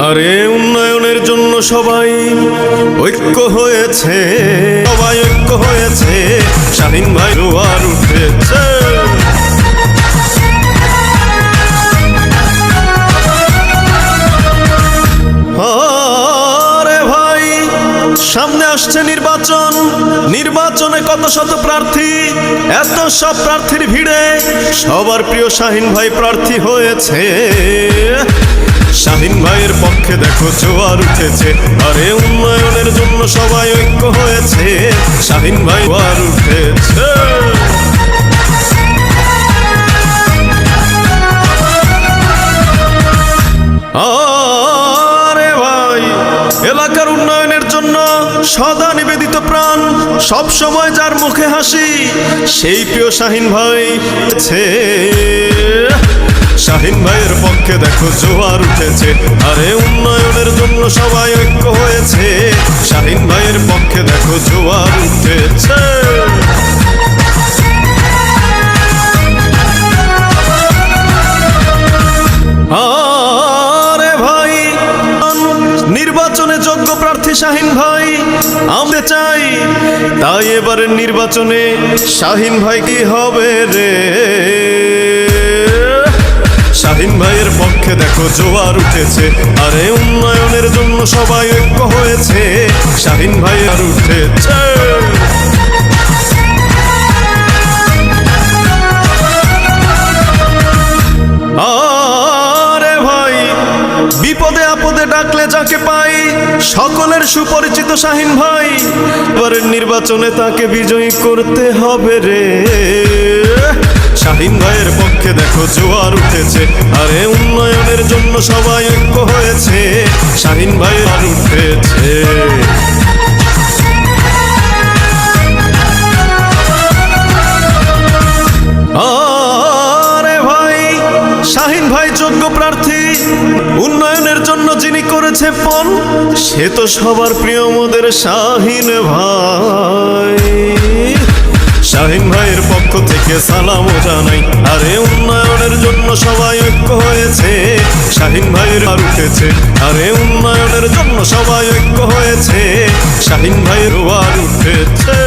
আরে উন্নয়নের জন্য সবাই ঐক্য হয়েছে, সবাই ঐক্য হয়েছে, শাহীন ভাই জোয়ার উঠেছে। আরে ভাই সামনে আসছে নির্বাচন, নির্বাচনে কত শত প্রার্থী, এত সব প্রার্থীর ভিড়ে সবার প্রিয় শাহীন ভাই প্রার্থী হয়েছে। শাহীন ভাইয়ের পক্ষে দেখো জোয়ার উঠেছে, আরে উন্নয়নের জন্য সবাই ঐক্য হয়েছে, শাহীন ভাই জোয়ার উঠেছে। আরে ভাই এলাকার উন্নয়নের জন্য সদা নিবেদিত প্রাণ, সব সময় যার মুখে হাসি, সেই প্রিয় শাহীন ভাই আছে। শাহীন ভাইয়ের পক্ষে দেখো জোয়ার উঠেছে, আরে উন্নয়নের জন্য সবাই ঐক্য হয়েছে, শাহীন ভাইয়ের পক্ষে দেখো জোয়ার উঠেছে। আরে ভাই নির্বাচনে যোগ্য প্রার্থী শাহীন ভাই আমরা চাই, তাই এবারের নির্বাচনে শাহীন ভাই কি হবে রে। শাহীন ভাইয়ের পক্ষে দেখো জোয়ার উঠেছে, আরে উন্নয়নের জন্য সবাই ঐক্য হয়েছে, শাহীন ভাই আর উঠেছে। আরে ভাই বিপদে আপদে ডাকলে যাকে পাই, সকলের সুপরিচিত শাহীন ভাই, এবারের নির্বাচনে তাকে বিজয়ী করতে হবে রে। শাহীন ভাইয়ের পক্ষে দেখো জোয়ার উঠেছে, আরে উন্নয়নের জন্য সবাই ঐক্য হয়েছে, শাহীন ভাই আর উঠেছে। আরে ভাই শাহীন ভাই যোগ্য প্রার্থী, উন্নয়নের জন্য যিনি করেছে পণ, সে তো সবার প্রিয় মোদের শাহীন ভাই। শাহীন ভাইয়ের পক্ষ থেকে সালামও জানাই, আরে উন্নয়নের জন্য সবাই ঐক্য হয়েছে, শাহীন ভাইয়ের আর উঠেছে, আরে উন্নয়নের জন্য সবাই ঐক্য হয়েছে, শাহীন ভাইয়ের আর উঠেছে।